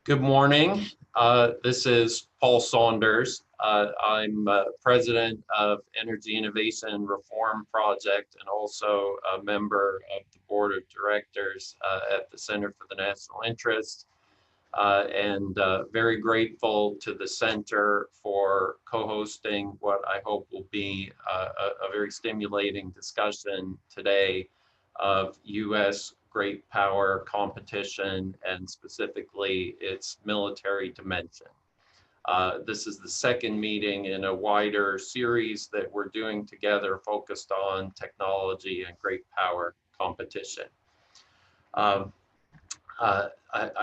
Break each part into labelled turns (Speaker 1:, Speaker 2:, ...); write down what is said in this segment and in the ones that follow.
Speaker 1: Good morning. This is Paul Saunders. I'm president of Energy Innovation and Reform Project and also a member of the board of directors at the Center for the National Interest. And very grateful to the center for co-hosting what I hope will be a very stimulating discussion today of U.S. great power competition and specifically its military dimension. This is the second meeting in a wider series that we're doing together focused on technology and great power competition. I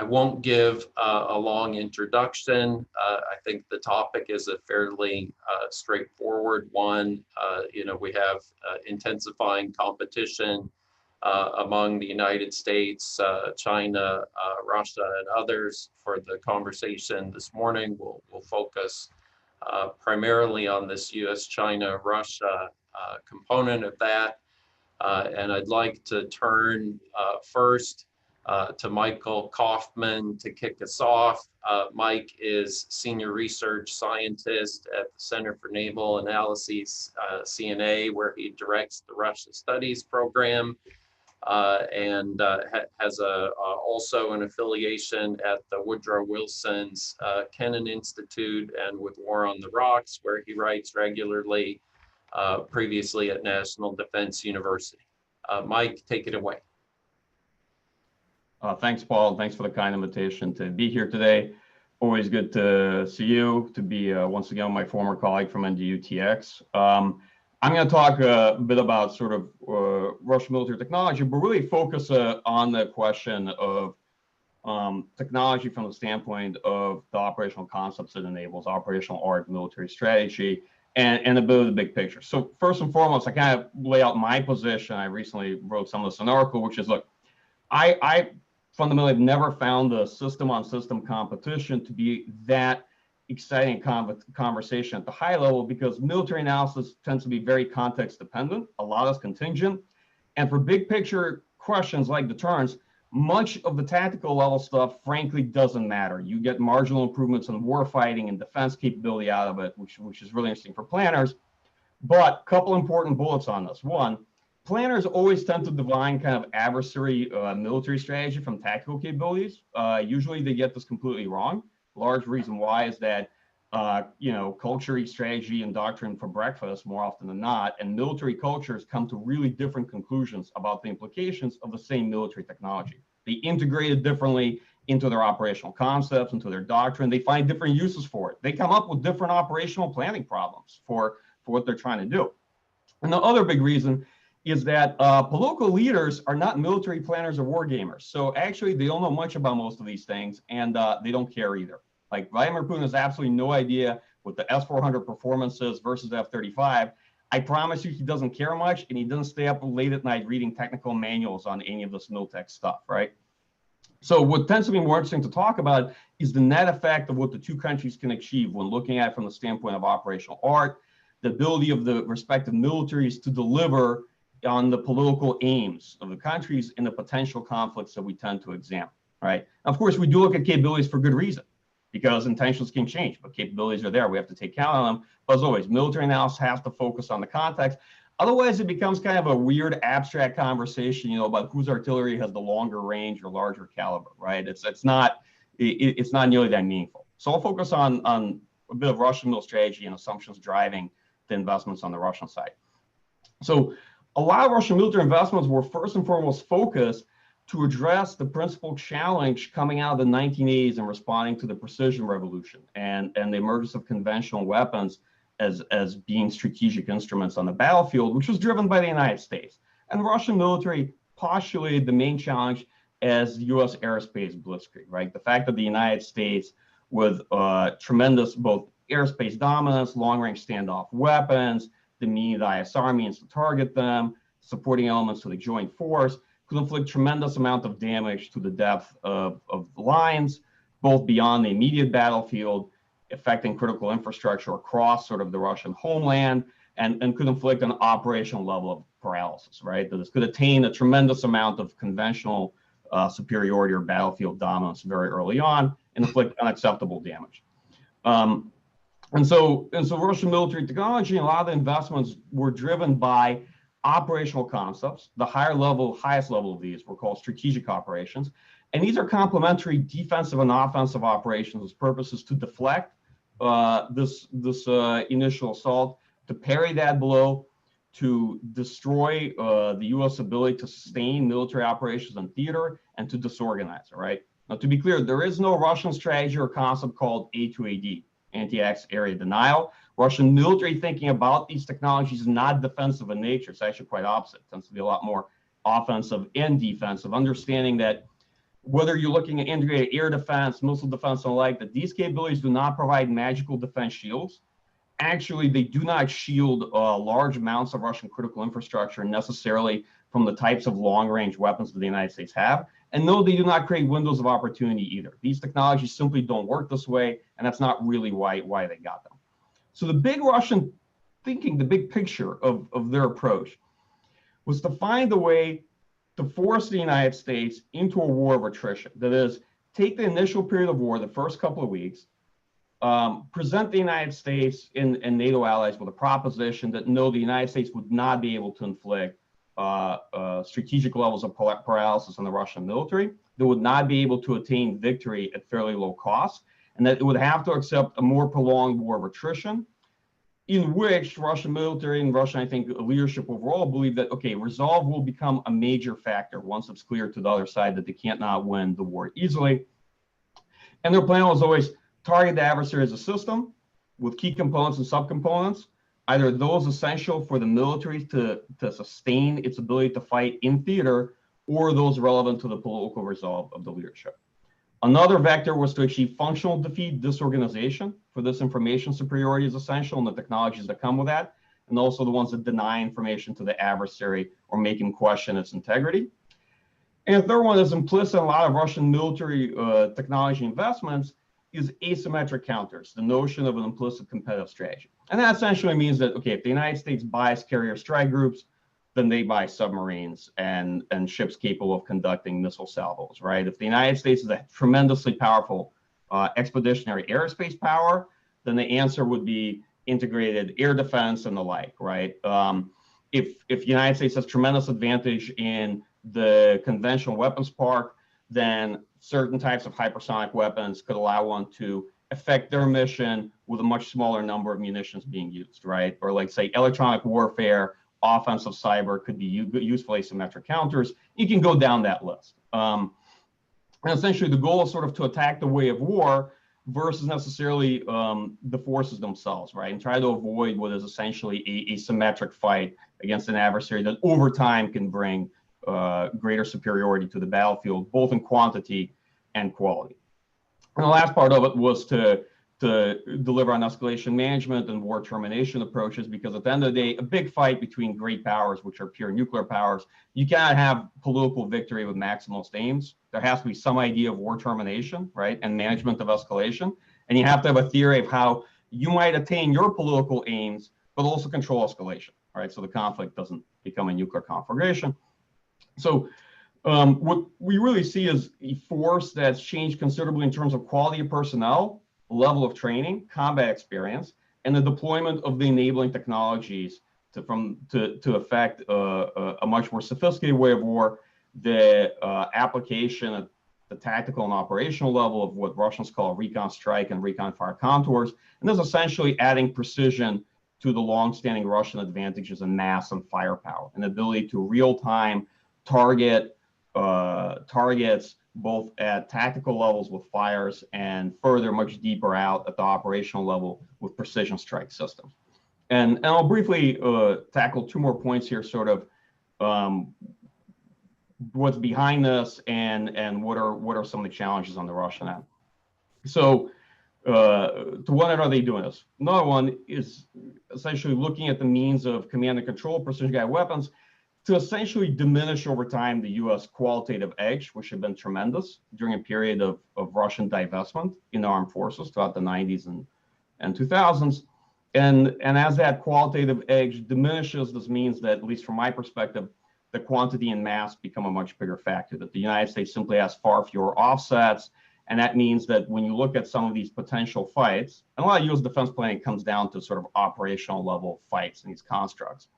Speaker 1: won't give a long introduction. I think the topic is a fairly straightforward one. We have intensifying competition among the United States, China, Russia, and others. For the conversation this morning, we'll focus primarily on this US, China, Russia component of that. And I'd like to turn first to Michael Kofman to kick us off. Mike is Senior Research Scientist at the Center for Naval Analyses, CNA, where he directs the Russia Studies program, and has also an affiliation at the Woodrow Wilson's Kennan Institute and with War on the Rocks, where he writes regularly, previously at National Defense University. Mike, take it away.
Speaker 2: Thanks, Paul. Thanks for the kind invitation to be here today. Always good to see you, to be once again my former colleague from NDUTX. I'm going to talk a bit about sort of Russian military technology, but really focus on the question of technology from the standpoint of the operational concepts it enables, operational art, military strategy, and a bit of the big picture. So first and foremost, I kind of lay out my position. I recently wrote some of this in an article, which is, look, I fundamentally have never found the system-on-system competition to be that exciting conversation at the high level, because military analysis tends to be very context dependent. A lot is contingent. And for big picture questions like deterrence, much of the tactical level stuff, frankly, doesn't matter. You get marginal improvements in war fighting and defense capability out of it, which is really interesting for planners. But a couple important bullets on this. One, planners always tend to divine kind of adversary military strategy from tactical capabilities. Usually they get this completely wrong. Large reason why is that, culture eats strategy and doctrine for breakfast more often than not, and military cultures come to really different conclusions about the implications of the same military technology. They integrate it differently into their operational concepts, into their doctrine. They find different uses for it. They come up with different operational planning problems for what they're trying to do. And the other big reason is that political leaders are not military planners or war gamers. So actually, they don't know much about most of these things, and they don't care either. Like Vladimir Putin has absolutely no idea what the S-400 performance is versus F-35. I promise you, he doesn't care much, and he doesn't stay up late at night reading technical manuals on any of this Miltech stuff, right? So what tends to be more interesting to talk about is the net effect of what the two countries can achieve when looking at it from the standpoint of operational art, the ability of the respective militaries to deliver on the political aims of the countries and the potential conflicts that we tend to examine, right? Of course, we do look at capabilities for good reason, because intentions can change, but capabilities are there. We have to take count on them. But as always, military analysis has to focus on the context. Otherwise, it becomes kind of a weird abstract conversation, about whose artillery has the longer range or larger caliber, right? It's not nearly that meaningful. So I'll focus on a bit of Russian military strategy and assumptions driving the investments on the Russian side. So a lot of Russian military investments were first and foremost focused to address the principal challenge coming out of the 1980s and responding to the precision revolution and the emergence of conventional weapons as being strategic instruments on the battlefield, which was driven by the United States. And the Russian military postulated the main challenge as US airspace blitzkrieg, right? The fact that the United States, with tremendous both airspace dominance, long-range standoff weapons, the means the ISR means to target them, supporting elements to the joint force, could inflict tremendous amount of damage to the depth of the lines, both beyond the immediate battlefield, affecting critical infrastructure across sort of the Russian homeland, and could inflict an operational level of paralysis, right? That this could attain a tremendous amount of conventional superiority or battlefield dominance very early on, and inflict unacceptable damage. And so Russian military technology and a lot of the investments were driven by operational concepts. The highest level of these were called strategic operations. And these are complementary defensive and offensive operations whose purpose is to deflect this initial assault, to parry that blow, to destroy the U.S. ability to sustain military operations in theater, and to disorganize it, right? Now, to be clear, there is no Russian strategy or concept called A2AD, anti-access area denial. Russian military thinking about these technologies is not defensive in nature. It's actually quite opposite. It tends to be a lot more offensive and defensive, understanding that whether you're looking at integrated air defense, missile defense, and the like, that these capabilities do not provide magical defense shields. Actually, they do not shield large amounts of Russian critical infrastructure necessarily from the types of long-range weapons that the United States have. And no, they do not create windows of opportunity either. These technologies simply don't work this way, and that's not really why they got them. So the big Russian thinking, the big picture of their approach was to find a way to force the United States into a war of attrition. That is, take the initial period of war, the first couple of weeks, present the United States and NATO allies with a proposition that no, the United States would not be able to inflict strategic levels of paralysis on the Russian military. They would not be able to attain victory at fairly low cost, and that it would have to accept a more prolonged war of attrition, in which Russian military and Russian, I think, leadership overall believe that, okay, resolve will become a major factor once it's clear to the other side that they can't not win the war easily. And their plan was always target the adversary as a system with key components and subcomponents, either those essential for the military to sustain its ability to fight in theater, or those relevant to the political resolve of the leadership. Another vector was to achieve functional defeat, disorganization. For this, information superiority is essential, and the technologies that come with that, and also the ones that deny information to the adversary or make him question its integrity. And the third one is implicit in a lot of Russian military technology investments is asymmetric counters, the notion of an implicit competitive strategy. And that essentially means that, okay, if the United States buys carrier strike groups, then they buy submarines and ships capable of conducting missile salvos, right? If the United States is a tremendously powerful expeditionary airspace power, then the answer would be integrated air defense and the like, right? If the United States has tremendous advantage in the conventional weapons park, then certain types of hypersonic weapons could allow one to affect their mission with a much smaller number of munitions being used, right? Or like, say, electronic warfare, offensive cyber could be useful asymmetric counters. You can go down that list. And essentially the goal is sort of to attack the way of war versus necessarily the forces themselves, right? And try to avoid what is essentially a symmetric fight against an adversary that over time can bring greater superiority to the battlefield, both in quantity and quality. And the last part of it was to deliver on escalation management and war termination approaches, because at the end of the day, a big fight between great powers, which are pure nuclear powers, you cannot have political victory with maximalist aims. There has to be some idea of war termination, right, and management of escalation. And you have to have a theory of how you might attain your political aims, but also control escalation, right, so the conflict doesn't become a nuclear conflagration. So what we really see is a force that's changed considerably in terms of quality of personnel, level of training, combat experience, and the deployment of the enabling technologies to affect a much more sophisticated way of war, the application at the tactical and operational level of what Russians call recon strike and recon fire contours, and this is essentially adding precision to the long-standing Russian advantages in mass and firepower, an ability to real-time target targets both at tactical levels with fires and further much deeper out at the operational level with precision strike systems. And I'll briefly tackle two more points here, sort of what's behind this and what are some of the challenges on the Russian end. So to what end are they doing this? Another one is essentially looking at the means of command and control precision-guided weapons to essentially diminish over time the U.S. qualitative edge, which had been tremendous during a period of Russian divestment in the armed forces throughout the 90s and 2000s. And as that qualitative edge diminishes, this means that, at least from my perspective, the quantity and mass become a much bigger factor, that the United States simply has far fewer offsets And that means that when you look at some of these potential fights, and a lot of U.S. defense planning comes down to sort of operational level fights in these constructs,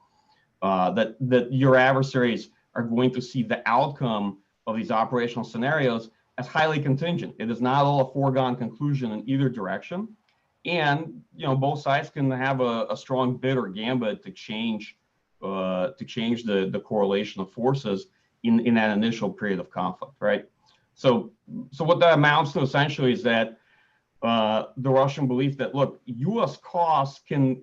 Speaker 2: that your adversaries are going to see the outcome of these operational scenarios as highly contingent. It is not all a foregone conclusion in either direction. And both sides can have a strong bid or gambit to change the correlation of forces in that initial period of conflict, right? So what that amounts to essentially is that the Russian belief that, look, U.S. costs can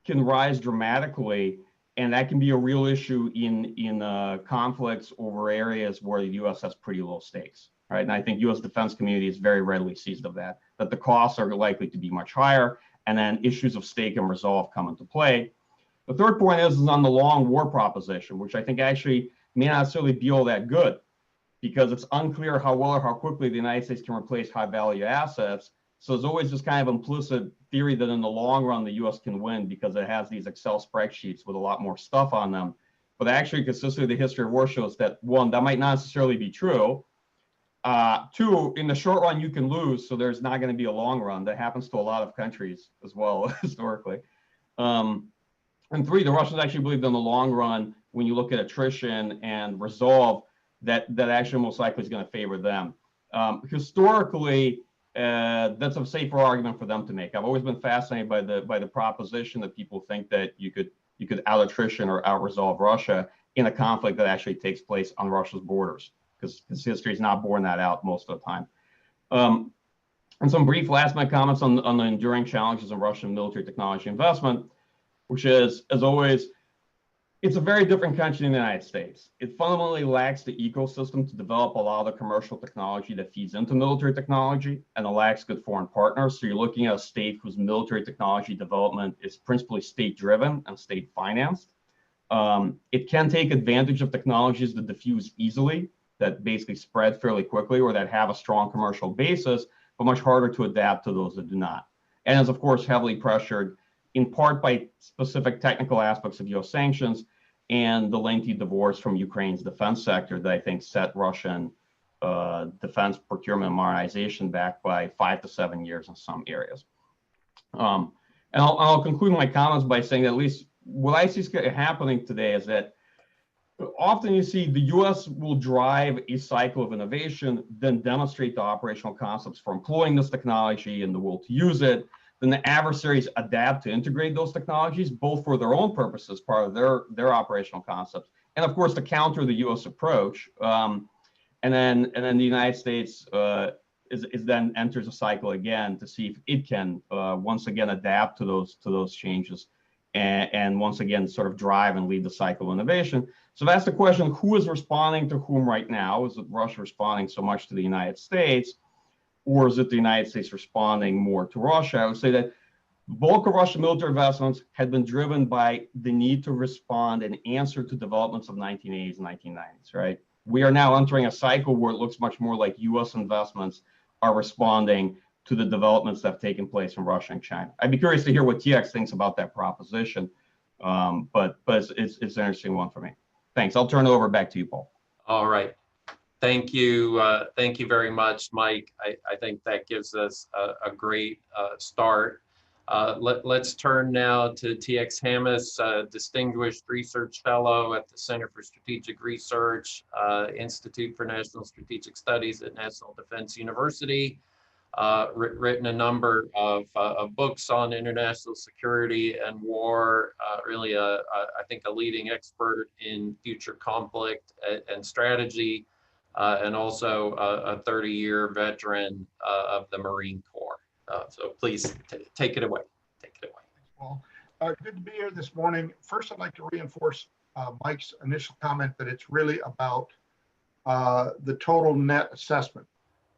Speaker 2: rise dramatically, and that can be a real issue in conflicts over areas where the U.S. has pretty low stakes, right? And I think U.S. defense community is very readily seized of that the costs are likely to be much higher, and then issues of stake and resolve come into play. The third point is on the long war proposition, which I think actually may not necessarily be all that good, because it's unclear how well or how quickly the United States can replace high value assets. So there's always this kind of implicit theory that in the long run, the US can win because it has these Excel spreadsheets with a lot more stuff on them. But actually, consistently, the history of war shows that, one, that might not necessarily be true. Two, in the short run, you can lose, so there's not going to be a long run. That happens to a lot of countries as well, historically. And three, the Russians actually believe in the long run, when you look at attrition and resolve, that actually most likely is going to favor them. Historically, that's a safer argument for them to make. I've always been fascinated by the proposition that people think that you could out attrition or out resolve Russia in a conflict that actually takes place on Russia's borders, because history is not borne that out most of the time. And some brief last minute comments on the enduring challenges in Russian military technology investment, which is, as always, it's a very different country than the United States. It fundamentally lacks the ecosystem to develop a lot of the commercial technology that feeds into military technology, and it lacks good foreign partners. So you're looking at a state whose military technology development is principally state-driven and state-financed. It can take advantage of technologies that diffuse easily, that basically spread fairly quickly, or that have a strong commercial basis, but much harder to adapt to those that do not. And is, of course, heavily pressured in part by specific technical aspects of U.S. sanctions and the lengthy divorce from Ukraine's defense sector that I think set Russian defense procurement and modernization back by 5 to 7 years in some areas. And I'll conclude my comments by saying that at least what I see happening today is that often you see the U.S. will drive a cycle of innovation, then demonstrate the operational concepts for employing this technology and the will to use it. Then the adversaries adapt to integrate those technologies, both for their own purposes, part of their operational concepts, and of course to counter the U.S. approach. And then the United States is then enters a cycle again to see if it can once again adapt to those changes, and once again sort of drive and lead the cycle of innovation. So that's the question: who is responding to whom right now? Is it Russia responding so much to the United States? Or is it the United States responding more to Russia? I would say that the bulk of Russian military investments had been driven by the need to respond and answer to developments of 1980s and 1990s, right? We are now entering a cycle where it looks much more like U.S. investments are responding to the developments that have taken place in Russia and China. I'd be curious to hear what TX thinks about that proposition, but it's an interesting one for me. Thanks. I'll turn it over back to you, Paul.
Speaker 1: All right. Thank you. Thank you very much, Mike. I think that gives us a great start. Let's turn now to TX Hammes, Distinguished Research Fellow at the Center for Strategic Research, Institute for National Strategic Studies at National Defense University. Written a number of books on international security and war, really I think a leading expert in future conflict and strategy. And also a 30-year veteran of the Marine Corps. So please take it away. Take it away.
Speaker 3: Well, good to be here this morning. First, I'd like to reinforce Mike's initial comment that it's really about the total net assessment.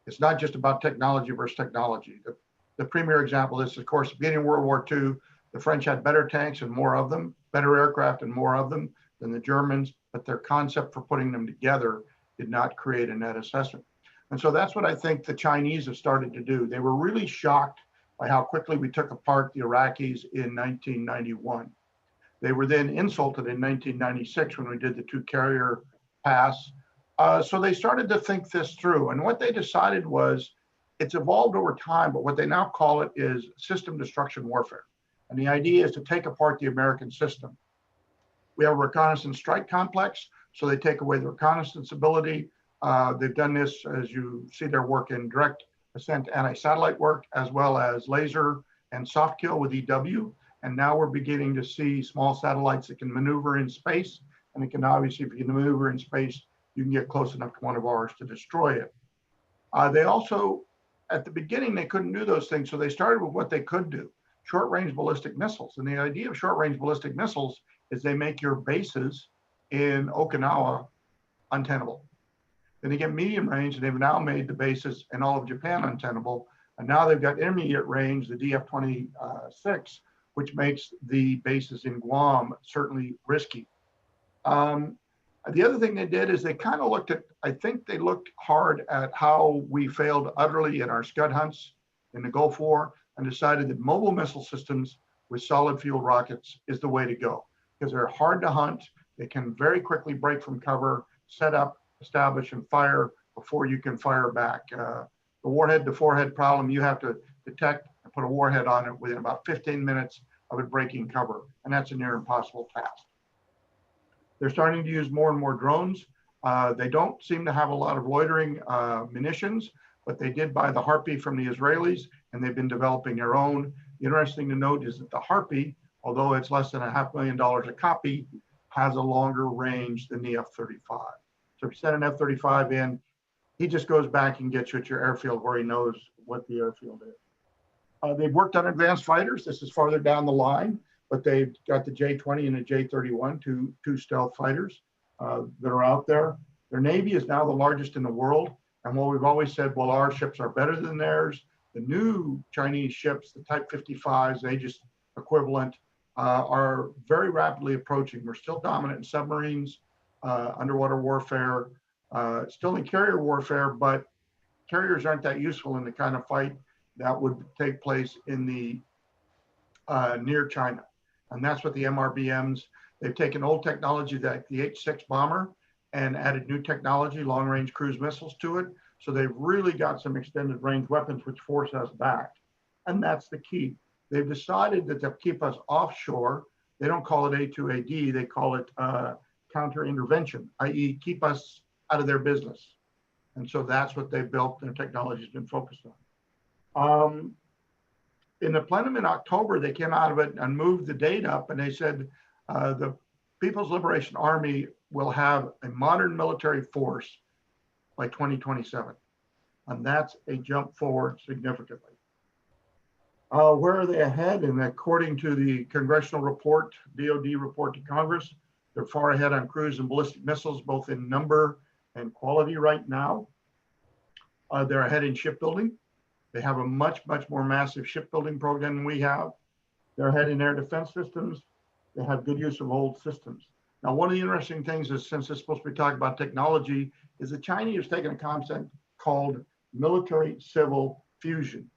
Speaker 3: It's not just about technology versus technology. The premier example is, of course, beginning of World War II, the French had better tanks and more of them, better aircraft and more of them than the Germans, but their concept for putting them together did not create a net assessment. And so that's what I think the Chinese have started to do. They were really shocked by how quickly we took apart the Iraqis in 1991. They were then insulted in 1996 when we did the 2 carrier pass. So they started to think this through. And what they decided was It's evolved over time, but what they now call it is system destruction warfare. And the idea is to take apart the American system. We have a reconnaissance strike complex, so they take away the reconnaissance ability. They've done this, as you see their work in direct ascent anti-satellite work, as well as laser and soft kill with EW. And now we're beginning to see small satellites that can maneuver in space. And it can obviously, if you can maneuver in space, you can get close enough to one of ours to destroy it. They also, at the beginning, they couldn't do those things. So they started with what they could do, short-range ballistic missiles. And the idea of short-range ballistic missiles is they make your bases in Okinawa untenable. Then they get medium range, and they've now made the bases in all of Japan untenable. And now they've got intermediate range, the DF-26, which makes the bases in Guam certainly risky. The other thing they did is they kind of looked at, I think they looked hard at how we failed utterly in our Scud hunts in the Gulf War, and decided that mobile missile systems with solid fuel rockets is the way to go, because they're hard to hunt. They can very quickly break from cover, set up, establish, and fire before you can fire back. The warhead to forehead problem, you have to detect and put a warhead on it within about 15 minutes of it breaking cover, and that's a near impossible task. They're starting to use more and more drones. They don't seem to have a lot of loitering munitions, but they did buy the Harpy from the Israelis, and they've been developing their own. Interesting to note is that the Harpy, although it's less than $500,000 a copy, has a longer range than the F-35. So if you send an F-35 in, he just goes back and gets you at your airfield where he knows what the airfield is. They've worked on advanced fighters. This is farther down the line, but they've got the J-20 and the J-31, two stealth fighters that are out there. Their Navy is now the largest in the world. And while we've always said, well, our ships are better than theirs, the new Chinese ships, the Type 55s, the Aegis equivalent, are very rapidly approaching. We're still dominant in submarines, underwater warfare, still in carrier warfare, but carriers aren't that useful in the kind of fight that would take place in the near China. And that's what the MRBMs, they've taken old technology like the H-6 bomber and added new technology, long-range cruise missiles to it. So they've really got some extended range weapons which force us back. And that's the key. They've decided that they'll keep us offshore. They don't call it A2AD, they call it counter-intervention, i.e. keep us out of their business. And so that's what they've built, their technology has been focused on. In the plenum in October, they came out of it and moved the date up, and they said the People's Liberation Army will have a modern military force by 2027. And that's a jump forward significantly. Where are they ahead? And according to the congressional report, DoD report to Congress, they're far ahead on cruise and ballistic missiles, both in number and quality right now. They're ahead in shipbuilding. They have a much more massive shipbuilding program than we have. They're ahead in air defense systems. They have good use of old systems. Now, one of the interesting things is, since it's supposed to be talking about technology, is the Chinese have taken a concept called military civil fusion,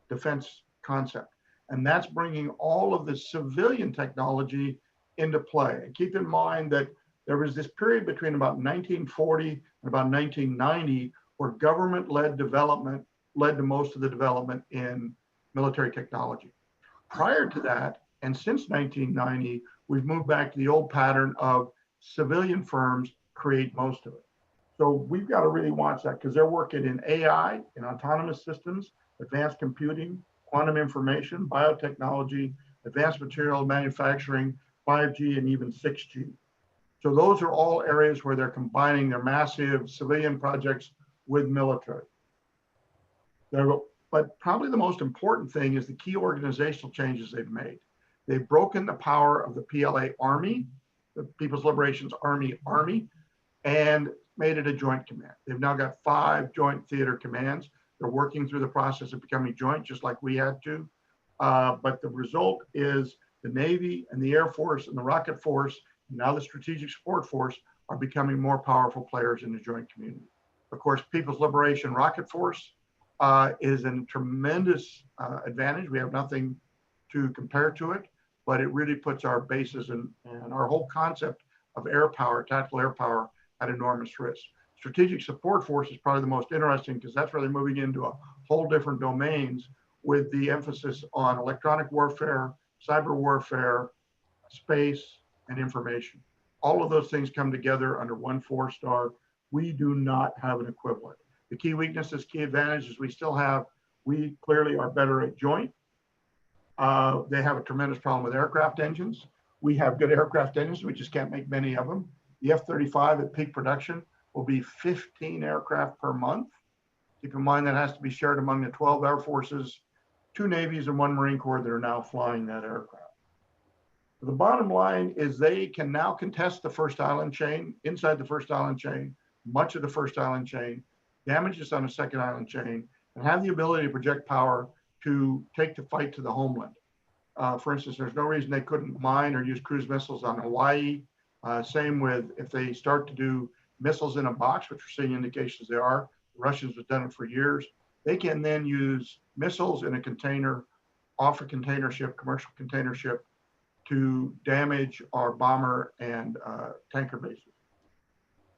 Speaker 3: defense concept. And that's bringing all of the civilian technology into play. And keep in mind that there was this period between about 1940 and about 1990 where government-led development led to most of the development in military technology. Prior to that, and since 1990, we've moved back to the old pattern of civilian firms create most of it. So we've got to really watch that, because they're working in AI, in autonomous systems, advanced computing, quantum information, biotechnology, advanced material manufacturing, 5G, and even 6G. So those are all areas where they're combining their massive civilian projects with military. But probably the most important thing is the key organizational changes they've made. They've broken the power of the PLA Army, the People's Liberation Army, and made it a joint command. They've now got 5 joint theater commands. They're working through the process of becoming joint, just like we had to. But the result is the Navy and the Air Force and the Rocket Force, and now the Strategic Support Force, are becoming more powerful players in the joint community. Of course, People's Liberation Rocket Force is a tremendous advantage. We have nothing to compare to it, but it really puts our bases and our whole concept of air power, tactical air power, at enormous risk. Strategic support force is probably the most interesting because that's where they're moving into a whole different domains with the emphasis on electronic warfare, cyber warfare, space, and information. All of those things come together under one 4-star. We do not have an equivalent. The key weaknesses, key advantages we clearly are better at joint. They have a tremendous problem with aircraft engines. We have good aircraft engines. We just can't make many of them. The F-35 at peak production will be 15 aircraft per month. Keep in mind that has to be shared among the 12 Air Forces, 2 Navies, and 1 Marine Corps that are now flying that aircraft. The bottom line is they can now contest the first island chain, inside the first island chain, much of the first island chain, damages on the second island chain, and have the ability to project power to take the fight to the homeland. For instance, there's no reason they couldn't mine or use cruise missiles on Hawaii. Same with if they start to do missiles in a box, which we're seeing indications they are. The Russians have done it for years. They can then use missiles in a container, off a container ship, commercial container ship, to damage our bomber and tanker bases.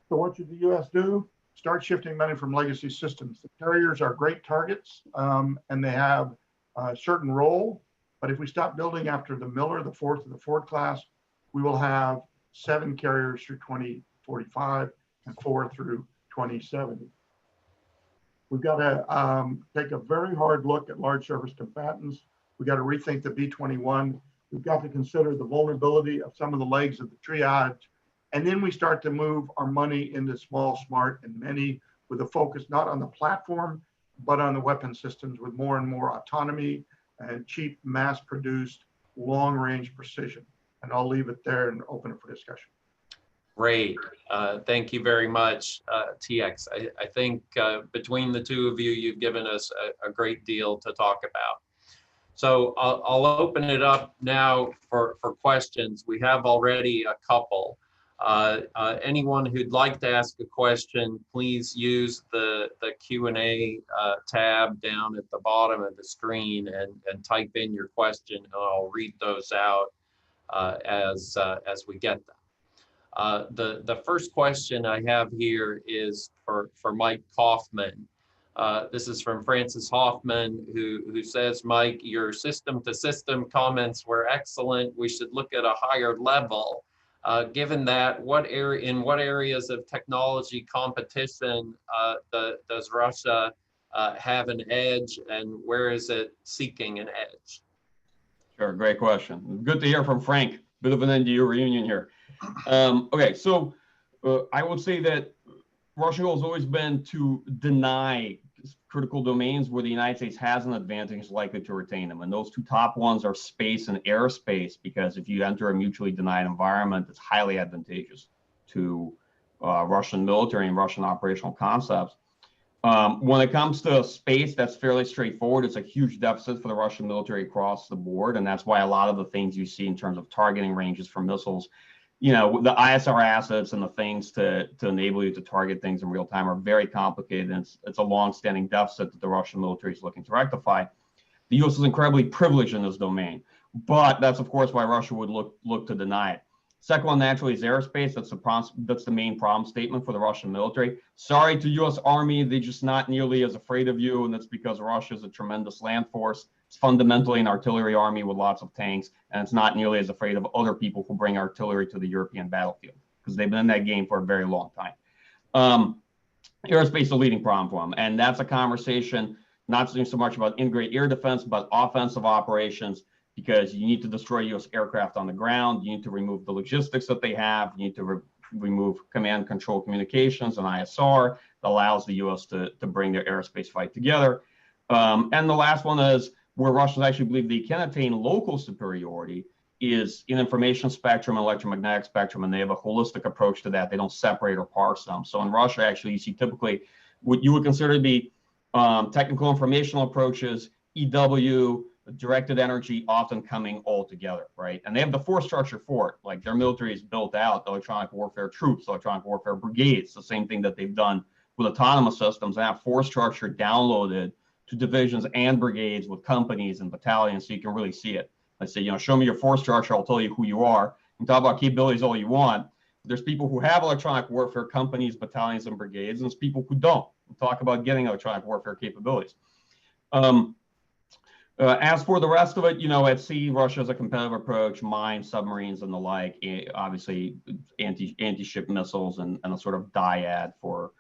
Speaker 3: So what should the U.S. do? Start shifting money from legacy systems. The carriers are great targets and they have a certain role. But if we stop building after the Miller, the fourth and the Ford class, we will have 7 carriers through 2045 and 4 through 2070. We've got to take a very hard look at large surface combatants. We've got to rethink the B-21. We've got to consider the vulnerability of some of the legs of the triage. And then we start to move our money into small, smart, and many with a focus not on the platform, but on the weapon systems with more and more autonomy and cheap, mass-produced, long-range precision. And I'll leave it there and open it for discussion.
Speaker 1: Great. Thank you very much, TX. I think between the two of you, you've given us a great deal to talk about. So I'll open it up now for questions. We have already a couple. Anyone who'd like to ask a question, please use the Q&A tab down at the bottom of the screen and type in your question, and I'll read those out as we get them. The first question I have here is for Mike Kaufman. This is from Francis Hoffman, who says, Mike, your system-to-system comments were excellent. We should look at a higher level. Given that, in what areas of technology competition does Russia have an edge, and where is it seeking an edge?
Speaker 2: Sure, great question. Good to hear from Frank. Bit of an NDU reunion here. Okay, so I would say that Russia has always been to deny critical domains where the United States has an advantage, is likely to retain them. And those 2 top ones are space and airspace, because if you enter a mutually denied environment, it's highly advantageous to Russian military and Russian operational concepts. When it comes to space, that's fairly straightforward. It's a huge deficit for the Russian military across the board. And that's why a lot of the things you see in terms of targeting ranges for missiles, you know, the ISR assets and the things to enable you to target things in real time are very complicated. And it's a long-standing deficit that the Russian military is looking to rectify. The U.S. is incredibly privileged in this domain, but that's of course why Russia would look to deny it. Second one, naturally, is airspace. That's the main problem statement for the Russian military. Sorry to U.S. Army, they're just not nearly as afraid of you, and that's because Russia is a tremendous land force. It's fundamentally an artillery army with lots of tanks, and it's not nearly as afraid of other people who bring artillery to the European battlefield, because they've been in that game for a very long time. Airspace is a leading problem for them, and that's a conversation not so much about integrated air defense, but offensive operations, because you need to destroy U.S. aircraft on the ground. You need to remove the logistics that they have. You need to remove command control communications and ISR that allows the U.S. to bring their airspace fight together. And the last one is where Russians actually believe they can attain local superiority is in information spectrum, electromagnetic spectrum, and they have a holistic approach to that. They don't separate or parse them. So in Russia, actually, you see typically what you would consider to be technical informational approaches, EW, directed energy, often coming all together, right? And they have the force structure for it. Like their military is built out, electronic warfare troops, electronic warfare brigades, the same thing that they've done with autonomous systems, and have force structure downloaded to divisions and brigades with companies and battalions, so you can really see it. I say, you know, show me your force structure, I'll tell you who you are. You can talk about capabilities all you want, There's people who have electronic warfare companies, battalions, and brigades, and there's people who don't. We'll talk about getting electronic warfare capabilities. As for the rest of it, you know, at sea, Russia has a competitive approach, mines, submarines, and the like. Obviously, anti-ship missiles and a sort of dyad for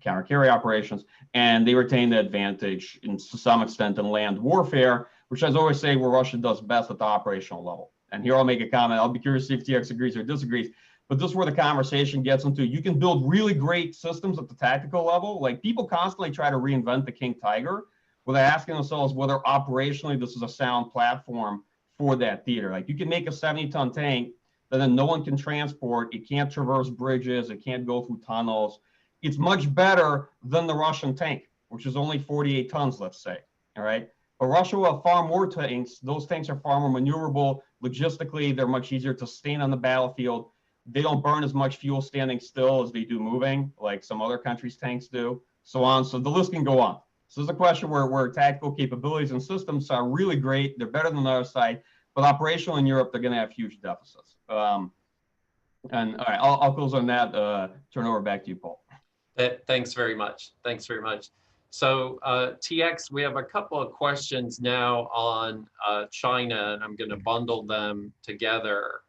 Speaker 2: counter-carry operations, and they retain the advantage to some extent in land warfare, which, as I always say, where Russia does best at the operational level. And here I'll make a comment. I'll be curious if TX agrees or disagrees, but this is where the conversation gets into. You can build really great systems at the tactical level. Like, people constantly try to reinvent the King Tiger without asking themselves whether operationally this is a sound platform for that theater. Like, you can make a 70-ton tank that then no one can transport. It can't traverse bridges. It can't go through tunnels. It's much better than the Russian tank, which is only 48 tons, let's say, all right? But Russia will have far more tanks. Those tanks are far more maneuverable. Logistically, they're much easier to sustain on the battlefield. They don't burn as much fuel standing still as they do moving, like some other countries' tanks do, so on. So the list can go on. So there's a question where tactical capabilities and systems are really great. They're better than the other side, but operational in Europe, they're going to have huge deficits. And all right, I'll close on that. Turn over back to you, Paul.
Speaker 1: Thanks very much. Thanks very much. So TX, we have a couple of questions now on China, and I'm going to bundle them together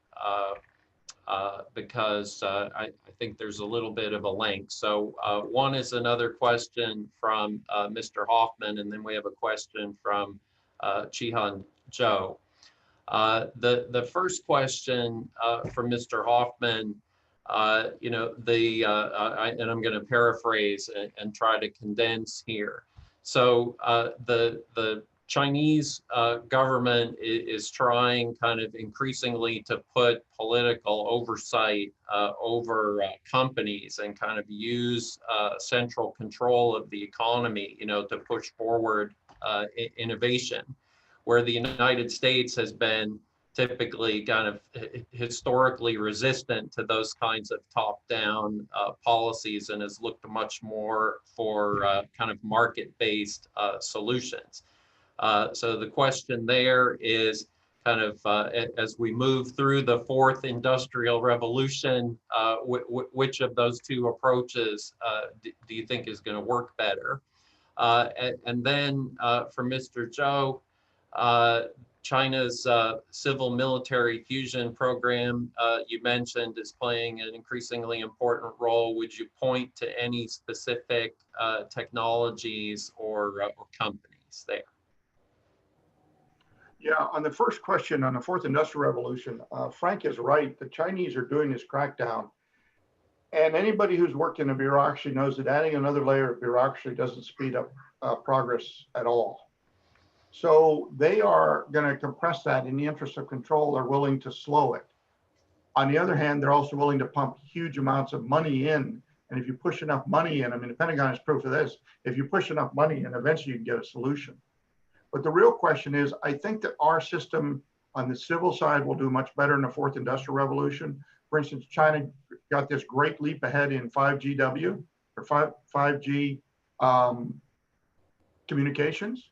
Speaker 1: because I think there's a little bit of a link. So one is another question from Mr. Hoffman, and then we have a question from Chihan Zhou. The first question from Mr. Hoffman, you know, and I'm going to paraphrase and try to condense here. So the Chinese government is trying kind of increasingly to put political oversight over companies and kind of use central control of the economy, you know, to push forward innovation, where the United States has been typically kind of historically resistant to those kinds of top-down policies and has looked much more for kind of market-based solutions. So the question there is kind of as we move through the fourth industrial revolution, which of those two approaches do you think is going to work better? And then for Mr. Zhou, China's civil military fusion program you mentioned is playing an increasingly important role. Would you point to any specific technologies or companies there?
Speaker 3: Yeah, on the first question on the fourth industrial revolution, Frank is right. The Chinese are doing this crackdown. And anybody who's worked in a bureaucracy knows that adding another layer of bureaucracy doesn't speed up progress at all. So they are going to compress that in the interest of control. They're willing to slow it. On the other hand, they're also willing to pump huge amounts of money in. And if you push enough money in, I mean, the Pentagon is proof of this. If you push enough money in, eventually you can get a solution. But the real question is, I think that our system on the civil side will do much better in the fourth industrial revolution. For instance, China got this great leap ahead in 5GW or 5G communications.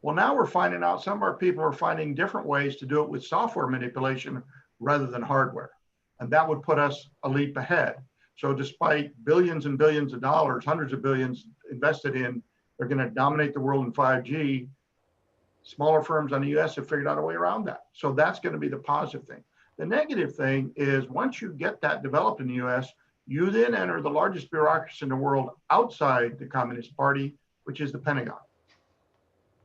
Speaker 3: Well, now we're finding out some of our people are finding different ways to do it with software manipulation rather than hardware. And that would put us a leap ahead. So despite billions and billions of dollars, hundreds of billions invested in, they're going to dominate the world in 5G. Smaller firms on the US have figured out a way around that. So that's going to be the positive thing. The negative thing is once you get that developed in the US, you then enter the largest bureaucracy in the world outside the Communist Party, which is the Pentagon.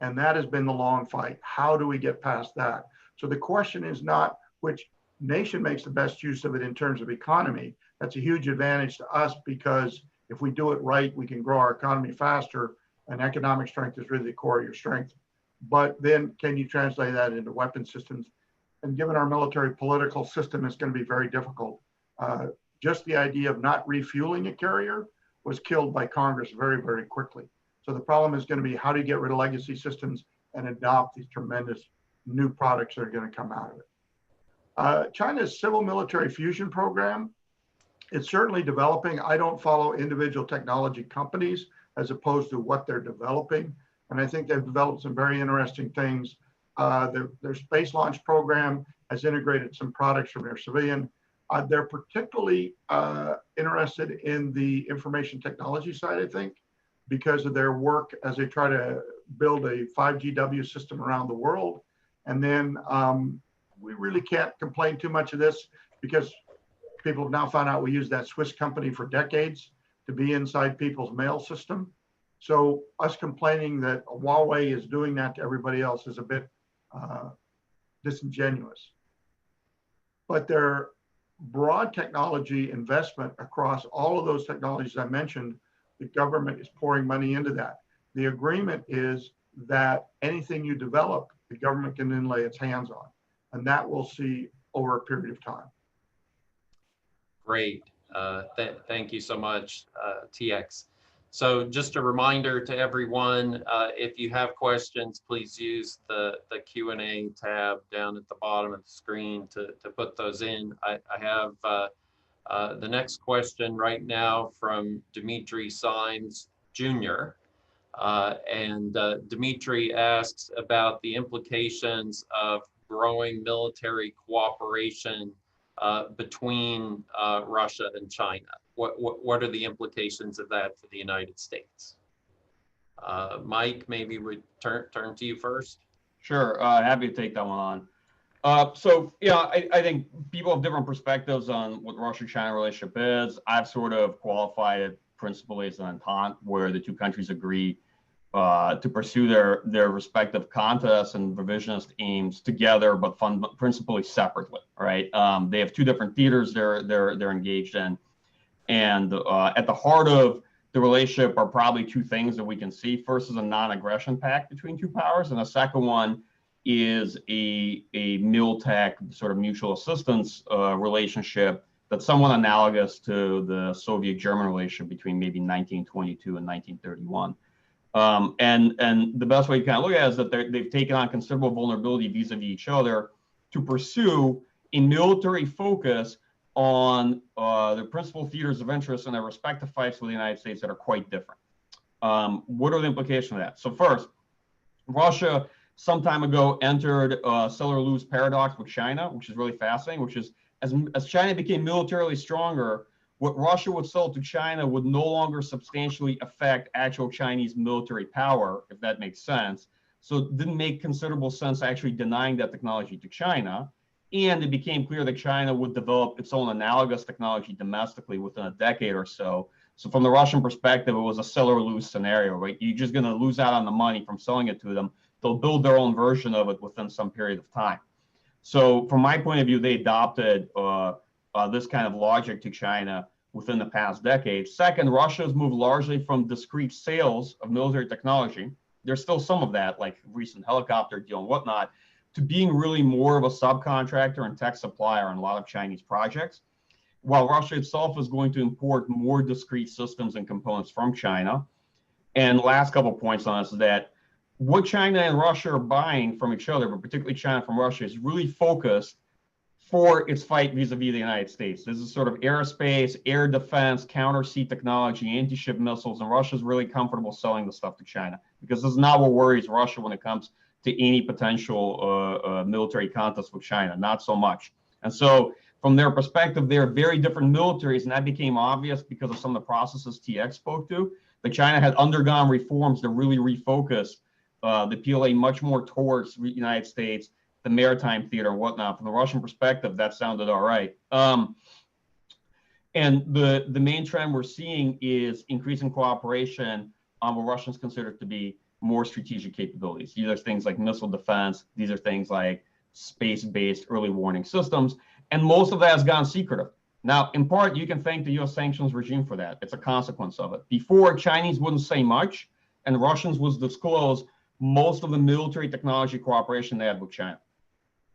Speaker 3: And that has been the long fight. How do we get past that? So the question is not which nation makes the best use of it in terms of economy. That's a huge advantage to us because if we do it right, we can grow our economy faster, and economic strength is really the core of your strength. But then can you translate that into weapon systems? And given our military political system, it's going to be very difficult. Just the idea of not refueling a carrier was killed by Congress very, very quickly. So the problem is going to be how do you get rid of legacy systems and adopt these tremendous new products that are going to come out of it. China's civil military fusion program, it's certainly developing. I don't follow individual technology companies as opposed to what they're developing. And I think they've developed some very interesting things. Their space launch program has integrated some products from their civilian They're particularly interested in the information technology side, I think, because of their work as they try to build a 5GW system around the world. And then we really can't complain too much of this because people have now found out we use that Swiss company for decades to be inside people's mail system. So us complaining that Huawei is doing that to everybody else is a bit disingenuous. But their broad technology investment across all of those technologies I mentioned, the government is pouring money into that. The agreement is that anything you develop, the government can then lay its hands on, and that we'll see over a period of time.
Speaker 1: Great. Thank you so much, TX. So just a reminder to everyone, if you have questions, please use the Q&A tab down at the bottom of the screen to put those in. I have the next question right now from Dimitri Symes Jr. Dimitri asks about the implications of growing military cooperation between Russia and China. What are the implications of that for the United States? Mike, maybe we turn to you first.
Speaker 2: Sure, happy to take that one on. So yeah, I think people have different perspectives on what Russia-China relationship is. I've sort of qualified it principally as an entente, where the two countries agree to pursue their respective contests and revisionist aims together, but principally separately. Right? They have two different theaters they're engaged in, and at the heart of the relationship are probably two things that we can see. First is a non-aggression pact between two powers, and the second one is a mil-tech sort of mutual assistance relationship that's somewhat analogous to the Soviet-German relationship between maybe 1922 and 1931. And the best way to kind of look at it is that they've taken on considerable vulnerability vis-a-vis each other to pursue a military focus on the principal theaters of interest in their respective fights with the United States that are quite different. What are the implications of that? So first, Russia some time ago entered a sell or lose paradox with China, which is really fascinating, which is as China became militarily stronger, what Russia would sell to China would no longer substantially affect actual Chinese military power, if that makes sense. So it didn't make considerable sense actually denying that technology to China. And it became clear that China would develop its own analogous technology domestically within a decade or so. So from the Russian perspective, it was a sell or lose scenario, right? You're just going to lose out on the money from selling it to them. They'll build their own version of it within some period of time. So from my point of view, they adopted this kind of logic to China within the past decade. Second, Russia has moved largely from discrete sales of military technology. There's still some of that, like recent helicopter deal and whatnot, to being really more of a subcontractor and tech supplier in a lot of Chinese projects, while Russia itself is going to import more discrete systems and components from China. And the last couple of points on this is that what China and Russia are buying from each other, but particularly China from Russia, is really focused for its fight vis-a-vis the United States. This is sort of airspace, air defense, counter-sea technology, anti-ship missiles, and Russia's really comfortable selling the stuff to China because this is not what worries Russia when it comes to any potential military contest with China, not so much. And so from their perspective, they're very different militaries, and that became obvious because of some of the processes TX spoke to, that China had undergone reforms that really refocused the PLA much more towards the United States, the maritime theater and whatnot. From the Russian perspective, that sounded all right. And the main trend we're seeing is increasing cooperation on what Russians consider to be more strategic capabilities. These are things like missile defense. These are things like space-based early warning systems. And most of that has gone secretive. Now, in part, you can thank the US sanctions regime for that. It's a consequence of it. Before, Chinese wouldn't say much, and Russians would disclose most of the military technology cooperation they had with China.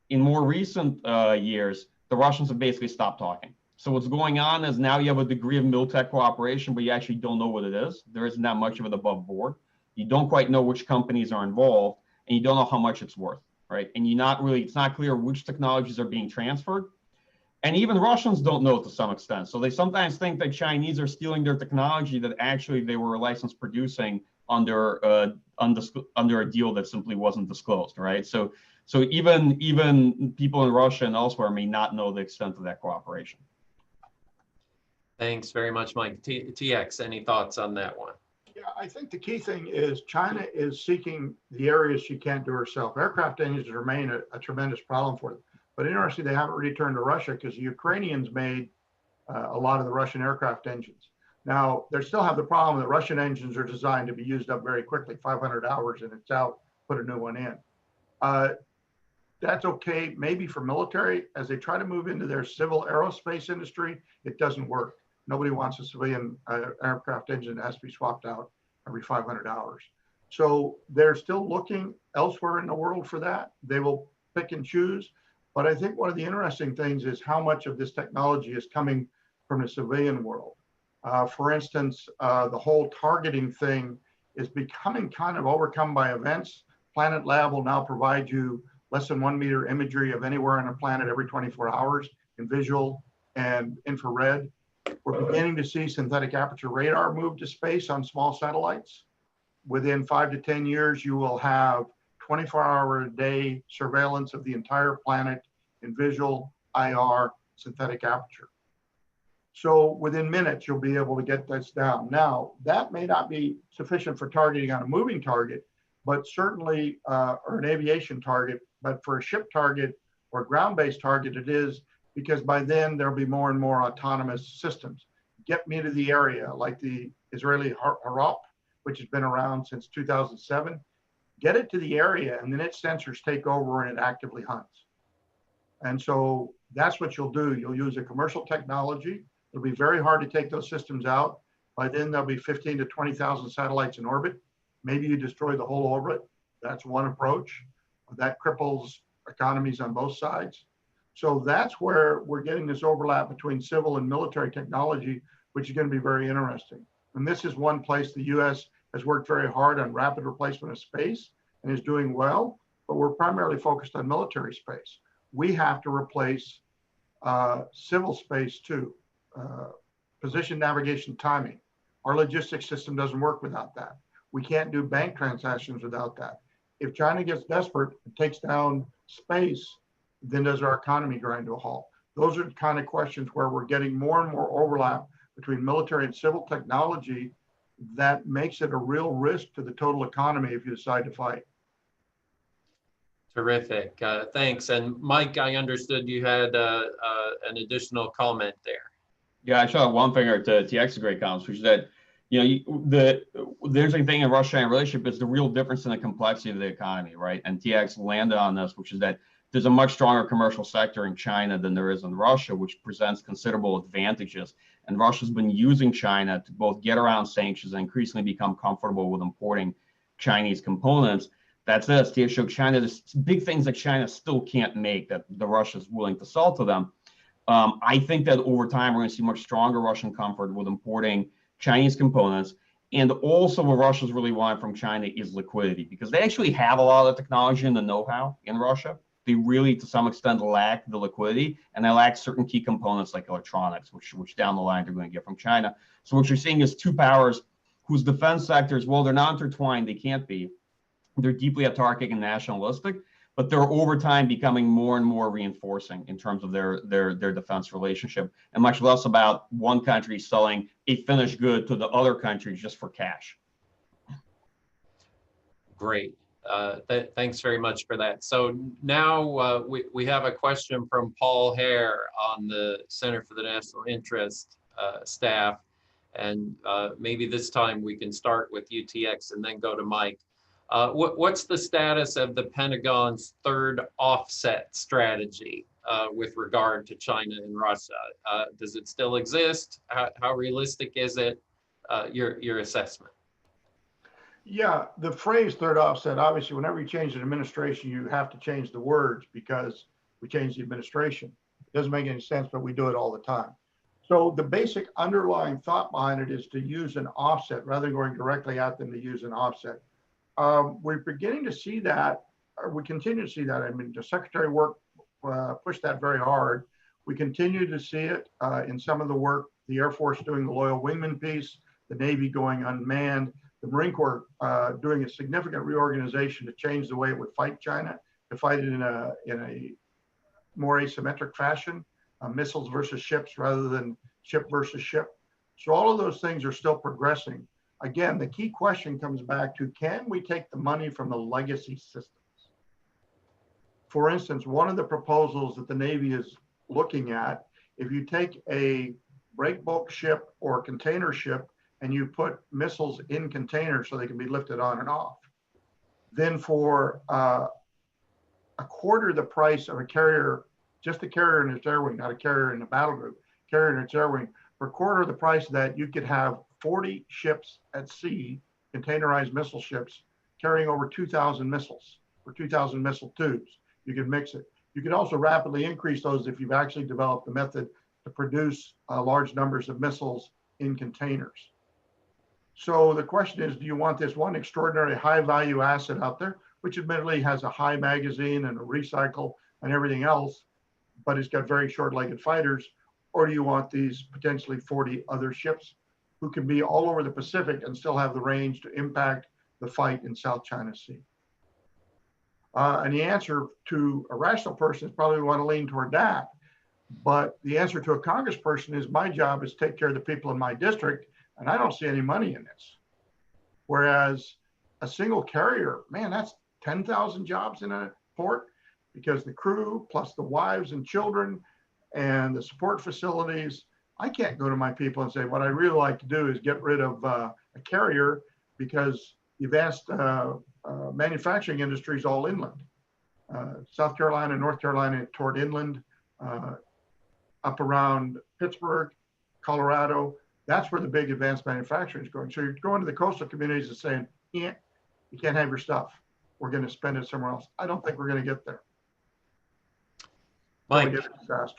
Speaker 2: In more recent years, the Russians have basically stopped talking. So what's going on is now you have a degree of mil-tech cooperation, but you actually don't know what it is. There isn't that much of it above board. You don't quite know which companies are involved, and you don't know how much it's worth, right? And it's not clear which technologies are being transferred. And even Russians don't know to some extent. So they sometimes think that Chinese are stealing their technology that actually they were licensed producing under under a deal that simply wasn't disclosed, right? So even people in Russia and elsewhere may not know the extent of that cooperation.
Speaker 1: Thanks very much, Mike. TX, any thoughts on that one?
Speaker 3: Yeah, I think the key thing is China is seeking the areas she can't do herself. Aircraft engines remain a tremendous problem for them. But interestingly, they haven't really turned to Russia because the Ukrainians made a lot of the Russian aircraft engines. Now, they still have the problem that Russian engines are designed to be used up very quickly, 500 hours and it's out, put a new one in. That's okay, maybe for military. As they try to move into their civil aerospace industry, it doesn't work. Nobody wants a civilian aircraft engine that has to be swapped out every 500 hours. So they're still looking elsewhere in the world for that. They will pick and choose. But I think one of the interesting things is how much of this technology is coming from the civilian world. For instance, the whole targeting thing is becoming kind of overcome by events. Planet Lab will now provide you less than 1 meter imagery of anywhere on the planet every 24 hours in visual and infrared. We're beginning to see synthetic aperture radar move to space on small satellites. Within 5 to 10 years, you will have 24-hour-a-day surveillance of the entire planet in visual, IR, synthetic aperture. So within minutes, you'll be able to get this down. Now, that may not be sufficient for targeting on a moving target, but certainly, or an aviation target, but for a ship target or ground-based target, it is, because by then there'll be more and more autonomous systems. Get me to the area, like the Israeli Harop, which has been around since 2007. Get it to the area, and then its sensors take over and it actively hunts. And so that's what you'll do. You'll use a commercial technology. It'll be very hard to take those systems out. By then, there'll be 15 to 20,000 satellites in orbit. Maybe you destroy the whole orbit. That's one approach. That cripples economies on both sides. So that's where we're getting this overlap between civil and military technology, which is going to be very interesting. And this is one place the US has worked very hard on rapid replacement of space and is doing well, but we're primarily focused on military space. We have to replace civil space too. Position, navigation, timing. Our logistics system doesn't work without that. We can't do bank transactions without that. If China gets desperate and takes down space, then does our economy grind to a halt? Those are the kind of questions where we're getting more and more overlap between military and civil technology that makes it a real risk to the total economy if you decide to fight.
Speaker 1: Terrific. Thanks. And Mike, I understood you had an additional comment there.
Speaker 2: Yeah, I shot one finger to TX's great comments, which is that, the interesting thing in Russia-China relationship is the real difference in the complexity of the economy, right? And TX landed on this, which is that there's a much stronger commercial sector in China than there is in Russia, which presents considerable advantages. And Russia's been using China to both get around sanctions and increasingly become comfortable with importing Chinese components. That's this. To show China, there's big things that China still can't make that the Russia's willing to sell to them. I think that over time, we're going to see much stronger Russian comfort with importing Chinese components. And also what Russia's really want from China is liquidity, because they actually have a lot of the technology and the know-how in Russia. They really, to some extent, lack the liquidity, and they lack certain key components like electronics, which down the line they're going to get from China. So what you're seeing is two powers whose defense sectors, well, they're not intertwined, they can't be. They're deeply autarkic and nationalistic, but they're over time becoming more and more reinforcing in terms of their defense relationship, and much less about one country selling a finished good to the other country just for cash.
Speaker 1: Great. Thanks very much for that. So now we have a question from Paul Hare on the Center for the National Interest staff. And maybe this time we can start with UTX and then go to Mike. What's the status of the Pentagon's third offset strategy with regard to China and Russia? Does it still exist? How realistic is it? Your assessment.
Speaker 3: Yeah, the phrase third offset, obviously, whenever you change an administration, you have to change the words because we change the administration. It doesn't make any sense, but we do it all the time. So the basic underlying thought behind it is to use an offset rather than going directly at them, to use an offset. We're beginning to see that, or we continue to see that. I mean, the Secretary pushed that very hard. We continue to see it in some of the work, the Air Force doing the loyal wingman piece, the Navy going unmanned, the Marine Corps doing a significant reorganization to change the way it would fight China, to fight it in a more asymmetric fashion, missiles versus ships rather than ship versus ship. So all of those things are still progressing. Again, the key question comes back to, can we take the money from the legacy systems? For instance, one of the proposals that the Navy is looking at, if you take a break bulk ship or container ship and you put missiles in containers so they can be lifted on and off, then for a quarter the price of a carrier, just a carrier in its air wing, not a carrier in a battle group, carrier in its air wing, for a quarter of the price of that, you could have 40 ships at sea, containerized missile ships, carrying over 2,000 missiles or 2,000 missile tubes. You could mix it. You could also rapidly increase those if you've actually developed the method to produce large numbers of missiles in containers. So the question is, do you want this one extraordinary high value asset out there, which admittedly has a high magazine and a recycle and everything else, but it's got very short-legged fighters? Or do you want these potentially 40 other ships who can be all over the Pacific and still have the range to impact the fight in South China Sea? And the answer to a rational person is probably want to lean toward that. But the answer to a congressperson is, my job is to take care of the people in my district, and I don't see any money in this. Whereas a single carrier, man, that's 10,000 jobs in a port, because the crew plus the wives and children and the support facilities. I can't go to my people and say, what I really like to do is get rid of a carrier, because the advanced manufacturing industry is all inland. South Carolina, North Carolina toward inland, up around Pittsburgh, Colorado. That's where the big advanced manufacturing is going. So you're going to the coastal communities and saying, you can't have your stuff. We're going to spend it somewhere else. I don't think we're going to get there.
Speaker 1: Mike,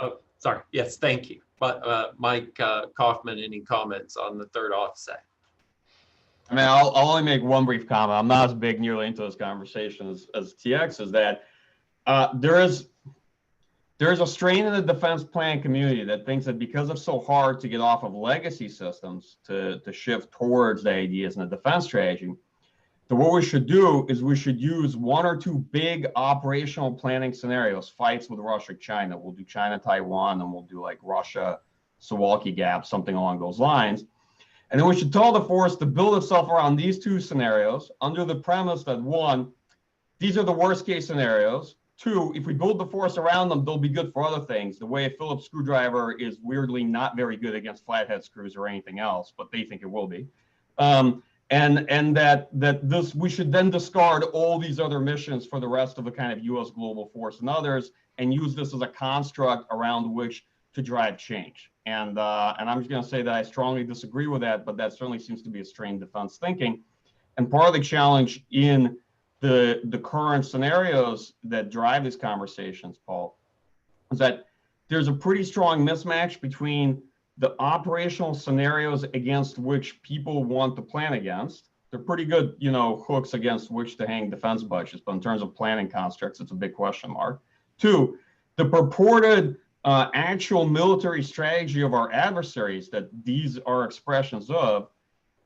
Speaker 1: oh, sorry. Yes, thank you. But Mike Kaufman, any comments on the third offset?
Speaker 2: I mean, I'll only make one brief comment. I'm not as big nearly into this conversation as TX, is that there is a strain in the defense plan community that thinks that because it's so hard to get off of legacy systems to shift towards the ideas in the defense strategy, that what we should do is we should use one or two big operational planning scenarios, fights with Russia, China. We'll do China, Taiwan, and we'll do like Russia, Suwalki Gap, something along those lines. And then we should tell the force to build itself around these two scenarios under the premise that, one, these are the worst case scenarios. Two, if we build the force around them, they'll be good for other things. The way a Phillips screwdriver is weirdly not very good against flathead screws or anything else, but they think it will be. And that this, we should then discard all these other missions for the rest of the kind of U.S. global force and others, and use this as a construct around which to drive change. And I'm just going to say that I strongly disagree with that, but that certainly seems to be a strained defense thinking. And part of the challenge in the current scenarios that drive these conversations, Paul, is that there's a pretty strong mismatch between the operational scenarios against which people want to plan against. They're pretty good, you know, hooks against which to hang defense budgets, but in terms of planning constructs, it's a big question mark. Two, the purported actual military strategy of our adversaries that these are expressions of.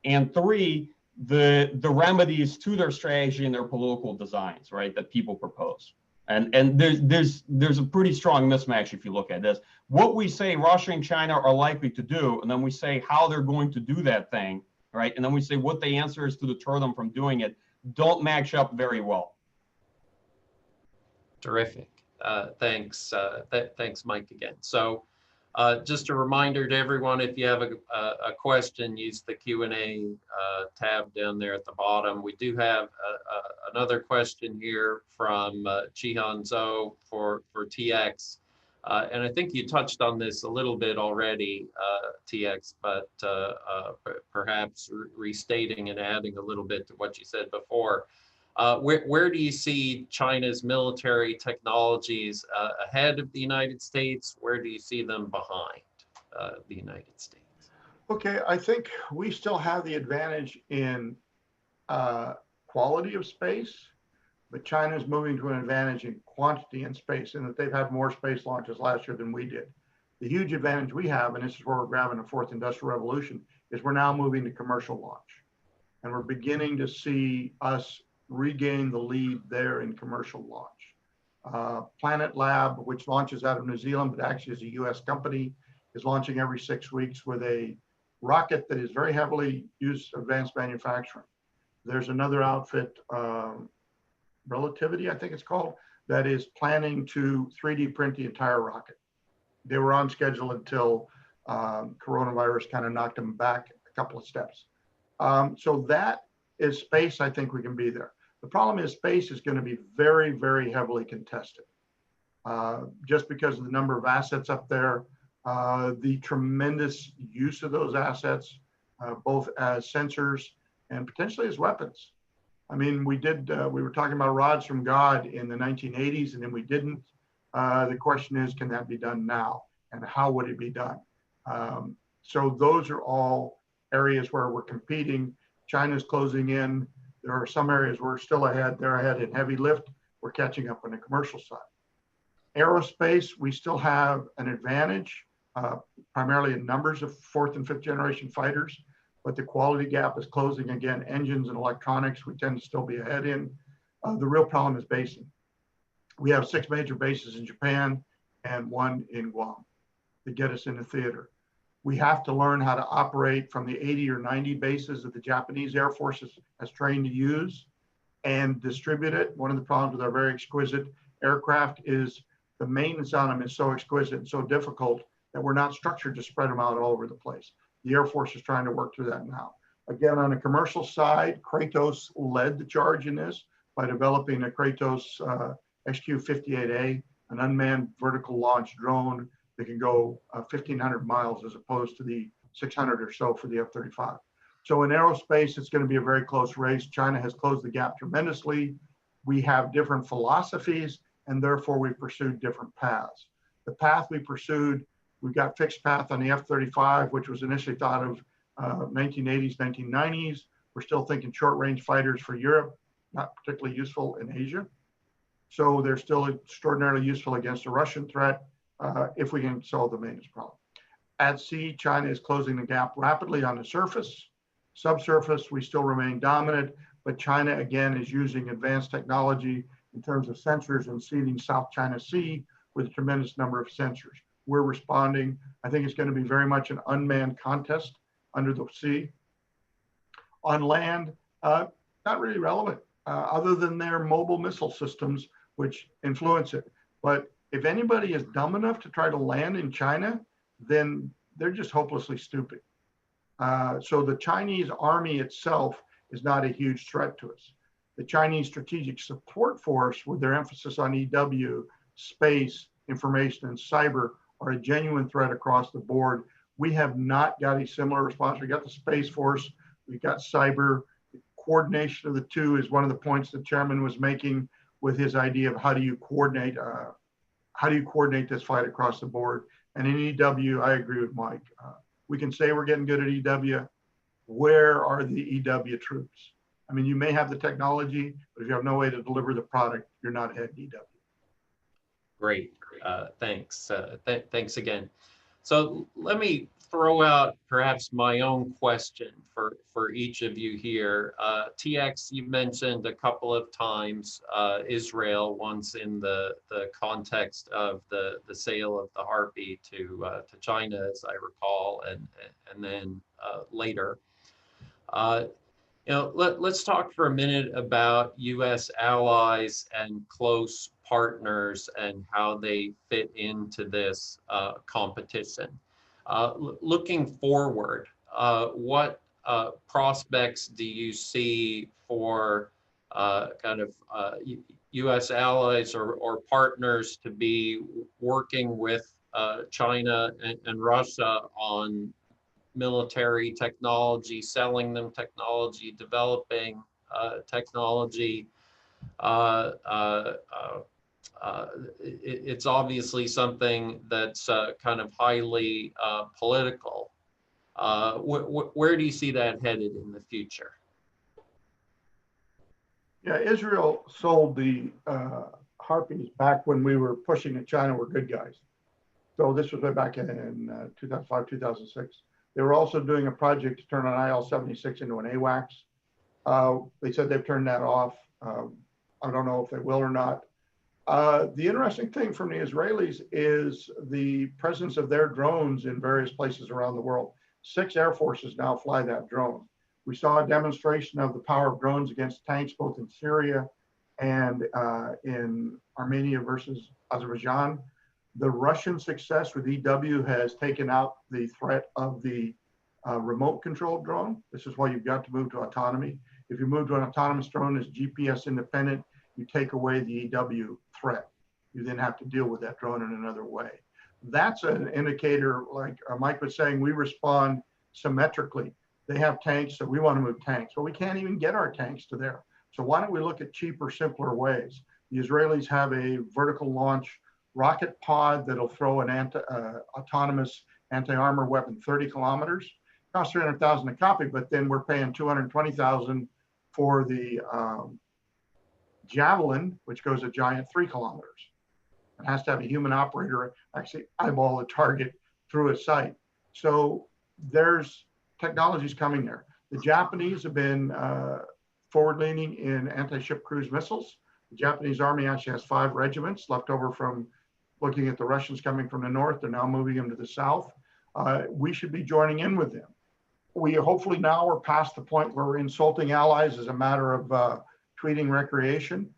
Speaker 2: And three, the remedies to their strategy and their political designs, right, that people propose. And there's a pretty strong mismatch if you look at this. What we say Russia and China are likely to do, and then we say how they're going to do that thing, right? And then we say what the answer is to deter them from doing it, don't match up very well.
Speaker 1: Terrific. Thanks, Mike, again. So just a reminder to everyone, if you have a question, use the Q&A tab down there at the bottom. We do have another question here from Chihan Zhou for TX. And I think you touched on this a little bit already, TX, but perhaps restating and adding a little bit to what you said before. Where do you see China's military technologies ahead of the United States? Where do you see them behind the United States?
Speaker 3: Okay, I think we still have the advantage in quality of space, but China's moving to an advantage in quantity in space, in that they've had more space launches last year than we did. The huge advantage we have, and this is where we're grabbing the fourth industrial revolution, is we're now moving to commercial launch. And we're beginning to see us regain the lead there in commercial launch. Planet Lab, which launches out of New Zealand, but actually is a US company, is launching every 6 weeks with a rocket that is very heavily used advanced manufacturing. There's another outfit, Relativity, I think it's called, that is planning to 3D print the entire rocket. They were on schedule until coronavirus kind of knocked them back a couple of steps. So that is space. I think we can be there. The problem is space is going to be very, very heavily contested, just because of the number of assets up there, the tremendous use of those assets, both as sensors and potentially as weapons. I mean, we were talking about rods from God in the 1980s, and then we didn't. The question is, can that be done now? And how would it be done? So those are all areas where we're competing. China's closing in. There are some areas we're still ahead. They're ahead in heavy lift. We're catching up on the commercial side. Aerospace, we still have an advantage, primarily in numbers of fourth and fifth generation fighters, but the quality gap is closing again. Engines and electronics, we tend to still be ahead in. The real problem is basing. We have 6 major bases in Japan and 1 in Guam to get us into theater. We have to learn how to operate from the 80 or 90 bases that the Japanese Air Force has trained to use and distribute it. One of the problems with our very exquisite aircraft is the maintenance on them is so exquisite and so difficult that we're not structured to spread them out all over the place. The Air Force is trying to work through that now. Again, on the commercial side, Kratos led the charge in this by developing a Kratos XQ-58A, an unmanned vertical launch drone that can go 1,500 miles as opposed to the 600 or so for the F-35. So in aerospace, it's going to be a very close race. China has closed the gap tremendously. We have different philosophies, and therefore we pursued different paths. The path we pursued, we've got fixed path on the F-35, which was initially thought of 1980s, 1990s. We're still thinking short-range fighters for Europe, not particularly useful in Asia. So they're still extraordinarily useful against a Russian threat if we can solve the maintenance problem. At sea, China is closing the gap rapidly on the surface. Subsurface, we still remain dominant, but China again is using advanced technology in terms of sensors and seeding South China Sea with a tremendous number of sensors. We're responding. I think it's going to be very much an unmanned contest under the sea. On land, not really relevant, other than their mobile missile systems, which influence it. But if anybody is dumb enough to try to land in China, then they're just hopelessly stupid. So the Chinese army itself is not a huge threat to us. The Chinese Strategic Support Force, with their emphasis on EW, space, information, and cyber, are a genuine threat across the board. We have not got a similar response. We got the Space Force, we've got cyber. The coordination of the two is one of the points the chairman was making with his idea of how do you coordinate this fight across the board. And in EW, I agree with Mike. We can say we're getting good at EW. Where are the EW troops? I mean, you may have the technology, but if you have no way to deliver the product, you're not ahead in EW.
Speaker 1: Great, thanks. Thanks again. So let me throw out perhaps my own question for each of you here. TX, you mentioned a couple of times Israel, once in the context of the sale of the Harpy to China, as I recall, and then later. Let's talk for a minute about U.S. allies and close partners and how they fit into this competition. Looking forward, what prospects do you see for U.S. allies or partners to be working with China and Russia on military technology, selling them technology, developing technology? It's obviously something that's kind of highly political. Where do you see that headed in the future?
Speaker 3: Yeah, Israel sold the Harpies back when we were pushing that China were good guys. So this was way back in 2005, 2006. They were also doing a project to turn an IL-76 into an AWACS. They said they've turned that off. I don't know if they will or not. The interesting thing from the Israelis is the presence of their drones in various places around the world. 6 air forces now fly that drone. We saw a demonstration of the power of drones against tanks, both in Syria and in Armenia versus Azerbaijan. The Russian success with EW has taken out the threat of the remote controlled drone. This is why you've got to move to autonomy. If you move to an autonomous drone that's GPS independent, you take away the EW threat. You then have to deal with that drone in another way. That's an indicator, like Mike was saying, we respond symmetrically. They have tanks, so we want to move tanks. Well, we can't even get our tanks to there. So why don't we look at cheaper, simpler ways? The Israelis have a vertical launch rocket pod that'll throw an autonomous anti-armor weapon 30 kilometers. Costs $300,000 a copy, but then we're paying $220,000 for the Javelin, which goes a giant 3 kilometers. It has to have a human operator actually eyeball the target through a sight. So there's technologies coming there. The Japanese have been forward-leaning in anti-ship cruise missiles. The Japanese Army actually has 5 regiments left over from looking at the Russians coming from the north. They're now moving them to the south. We should be joining in with them. We hopefully now are past the point where we're insulting allies as a matter of tweeting recreation.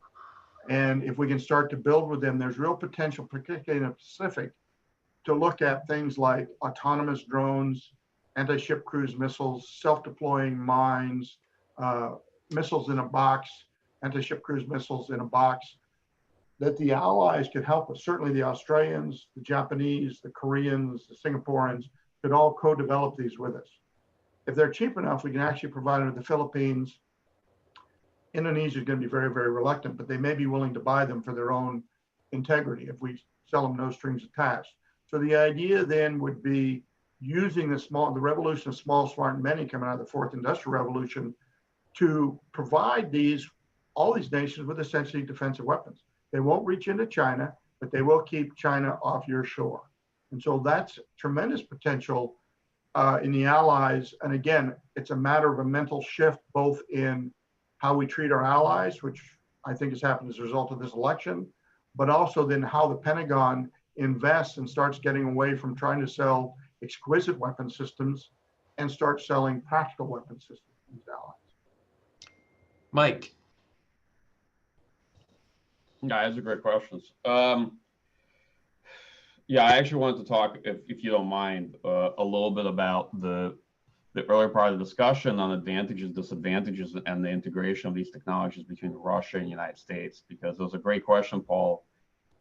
Speaker 3: And if we can start to build with them, there's real potential, particularly in the Pacific, to look at things like autonomous drones, anti-ship cruise missiles, self-deploying mines, missiles in a box, anti-ship cruise missiles in a box, that the allies could help us. Certainly the Australians, the Japanese, the Koreans, the Singaporeans could all co-develop these with us. If they're cheap enough, we can actually provide them to the Philippines. Indonesia is going to be very, very reluctant, but they may be willing to buy them for their own integrity if we sell them no strings attached. So the idea then would be using the revolution of small, smart, and many coming out of the 4th Industrial Revolution to provide all these nations with essentially defensive weapons. They won't reach into China, but they will keep China off your shore. And so that's tremendous potential in the allies. And again, it's a matter of a mental shift, both in how we treat our allies, which I think has happened as a result of this election, but also then how the Pentagon invests and starts getting away from trying to sell exquisite weapon systems and start selling practical weapon systems to these allies.
Speaker 1: Mike.
Speaker 2: Yeah, those are great questions. Yeah, I actually wanted to talk, if you don't mind, a little bit about the earlier part of the discussion on advantages, disadvantages, and the integration of these technologies between Russia and the United States, because it was a great question, Paul,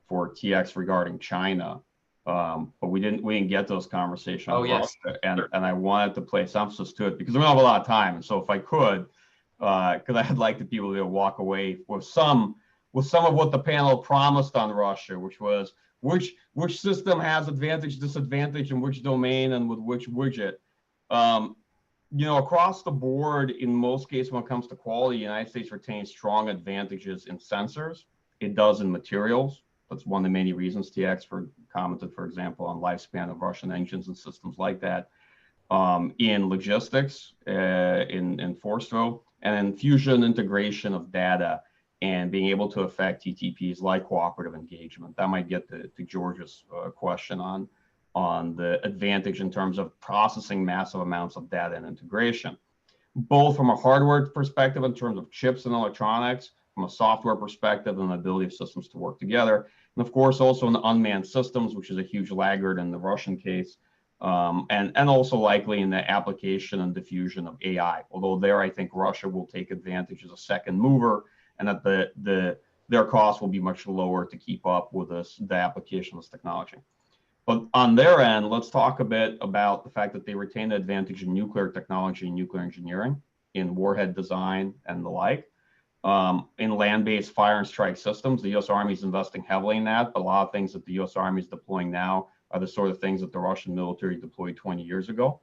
Speaker 2: for TX regarding China. But we didn't get those conversations.
Speaker 1: Oh, yes.
Speaker 2: And I wanted to place emphasis to it because we don't have a lot of time. And so if I could, because I'd like the people to walk away with some of what the panel promised on Russia, which was which system has advantage, disadvantage, in which domain and with which widget. Across the board, in most cases, when it comes to quality, the United States retains strong advantages in sensors. It does in materials. That's one of the many reasons TX commented, for example, on lifespan of Russian engines and systems like that. In logistics, in force throw, and in fusion integration of data and being able to affect TTPs like cooperative engagement. That might get to George's question on the advantage in terms of processing massive amounts of data and integration, both from a hardware perspective in terms of chips and electronics, from a software perspective and the ability of systems to work together. And of course, also in the unmanned systems, which is a huge laggard in the Russian case, and also likely in the application and diffusion of AI. Although there, I think Russia will take advantage as a second mover, and that their costs will be much lower to keep up with the application of this technology. But on their end, let's talk a bit about the fact that they retain the advantage in nuclear technology and nuclear engineering, in warhead design and the like. In land-based fire and strike systems, the U.S. Army is investing heavily in that, but a lot of things that the U.S. Army is deploying now are the sort of things that the Russian military deployed 20 years ago,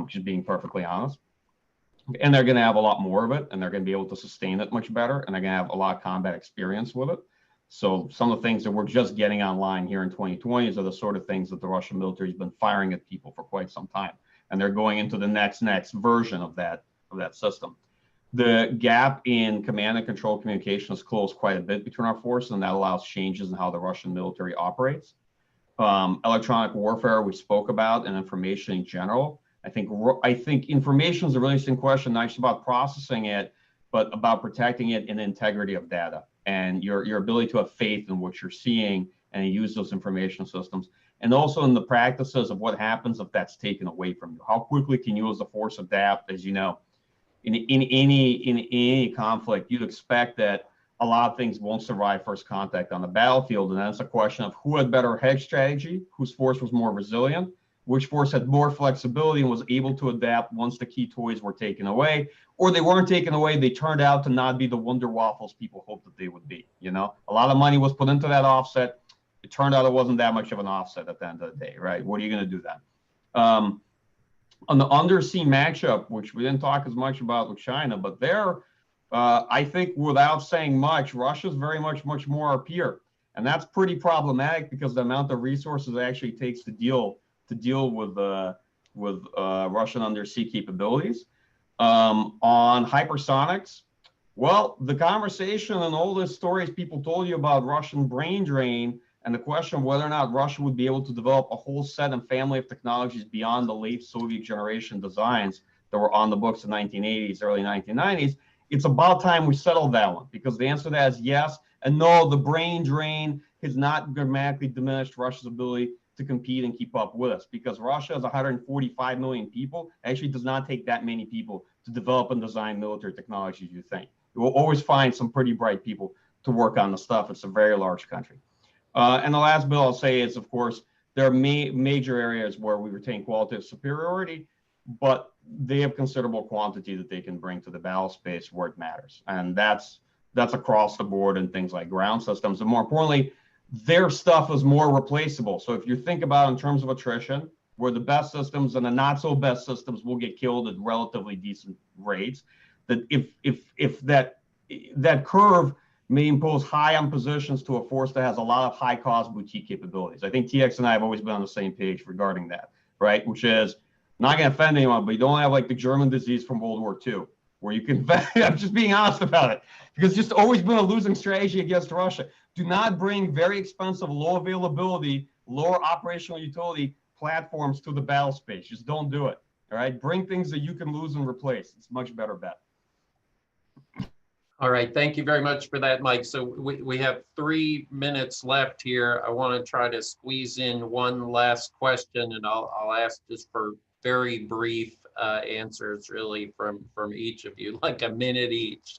Speaker 2: just being perfectly honest. And they're going to have a lot more of it, and they're going to be able to sustain it much better, and they're going to have a lot of combat experience with it. So some of the things that we're just getting online here in 2020s are the sort of things that the Russian military has been firing at people for quite some time. And they're going into the next version of that system. The gap in command and control communication has closed quite a bit between our forces, and that allows changes in how the Russian military operates. Electronic warfare we spoke about, and information in general. I think information is a really interesting question, not just about processing it, but about protecting it in the integrity of data and your ability to have faith in what you're seeing and use those information systems. And also in the practices of what happens if that's taken away from you. How quickly can you as a force adapt? As you know, in any conflict, you'd expect that a lot of things won't survive first contact on the battlefield. And that's a question of who had better hedge strategy, whose force was more resilient, which force had more flexibility and was able to adapt once the key toys were taken away, or they weren't taken away. They turned out to not be the wonder waffles people hoped that they would be. You know, a lot of money was put into that offset. It turned out it wasn't that much of an offset at the end of the day, right? What are you going to do then? On the undersea matchup, which we didn't talk as much about with China, but there, I think without saying much, Russia's very much more our peer. And that's pretty problematic because the amount of resources it actually takes to deal with Russian undersea capabilities. On hypersonics, well, the conversation and all the stories people told you about Russian brain drain and the question of whether or not Russia would be able to develop a whole set and family of technologies beyond the late Soviet generation designs that were on the books in the 1980s, early 1990s, it's about time we settled that one, because the answer to that is yes. And no, the brain drain has not dramatically diminished Russia's ability to compete and keep up with us, because Russia has 145 million people. It actually does not take that many people to develop and design military technologies, you think. You will always find some pretty bright people to work on the stuff. It's a very large country. And the last bit I'll say is, of course, there are major areas where we retain qualitative superiority, but they have considerable quantity that they can bring to the battle space where it matters. And that's across the board in things like ground systems. And more importantly, their stuff is more replaceable. So if you think about in terms of attrition, where the best systems and the not so best systems will get killed at relatively decent rates, that if that curve may impose high on positions to a force that has a lot of high cost boutique capabilities. I think TX and I have always been on the same page regarding that, right? Which is, not going to offend anyone, but you don't have like the German disease from World War II, where you can, I'm just being honest about it, because it's just always been a losing strategy against Russia. Do not bring very expensive, low availability, lower operational utility platforms to the battle space. Just don't do it, all right? Bring things that you can lose and replace. It's a much better bet.
Speaker 1: All right, thank you very much for that, Mike. So we have 3 minutes left here. I want to try to squeeze in one last question, and I'll ask just for very brief answers, really, from each of you, like a minute each.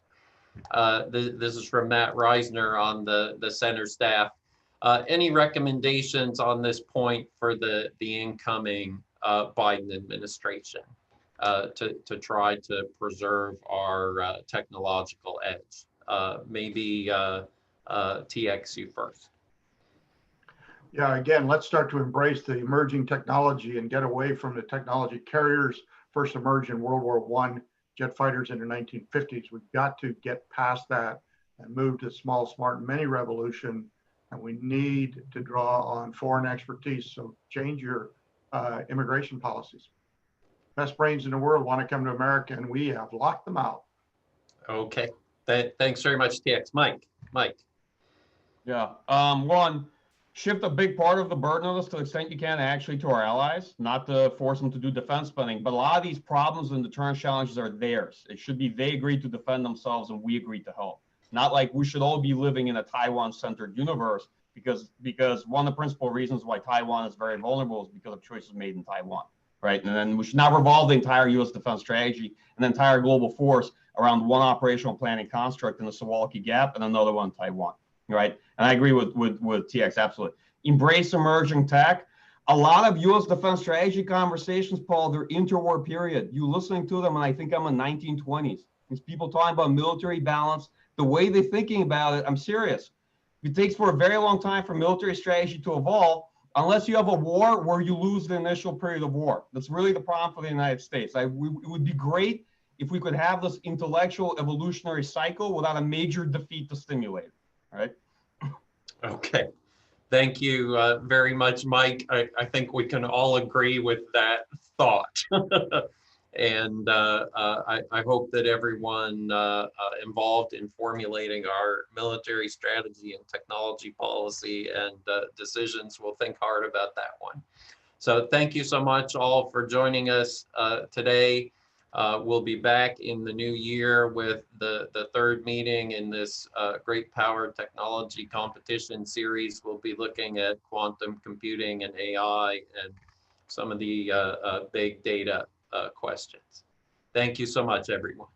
Speaker 1: This is from Matt Reisner on the center staff. Any recommendations on this point for the incoming Biden administration? To try to preserve our technological edge. Maybe TX, you first.
Speaker 3: Yeah, again, let's start to embrace the emerging technology and get away from the technology carriers first emerged in World War I, jet fighters in the 1950s. We've got to get past that and move to small, smart, and mini revolution. And we need to draw on foreign expertise. So change your immigration policies. Best brains in the world want to come to America, and we have locked them out.
Speaker 1: Okay, thanks very much, TX. Mike.
Speaker 2: Yeah, one, shift a big part of the burden of this to the extent you can actually to our allies, not to force them to do defense spending. But a lot of these problems and deterrence challenges are theirs. It should be they agreed to defend themselves and we agreed to help. Not like we should all be living in a Taiwan-centered universe, because one of the principal reasons why Taiwan is very vulnerable is because of choices made in Taiwan. Right, and then we should not revolve the entire U.S. defense strategy and the entire global force around one operational planning construct in the Suwalki Gap and another one in Taiwan. Right, and I agree with TX absolutely. Embrace emerging tech. A lot of U.S. defense strategy conversations, Paul, they're interwar period. You listening to them, and I think I'm in 1920s. These people talking about military balance, the way they're thinking about it. I'm serious. It takes for a very long time for military strategy to evolve, unless you have a war where you lose the initial period of war. That's really the problem for the United States. It would be great if we could have this intellectual evolutionary cycle without a major defeat to stimulate it, right?
Speaker 1: Okay. Thank you very much, Mike. I think we can all agree with that thought. And I hope that everyone involved in formulating our military strategy and technology policy and decisions will think hard about that one. So thank you so much all for joining us today. We'll be back in the new year with the third meeting in this great power technology competition series. We'll be looking at quantum computing and AI and some of the big data questions. Thank you so much, everyone.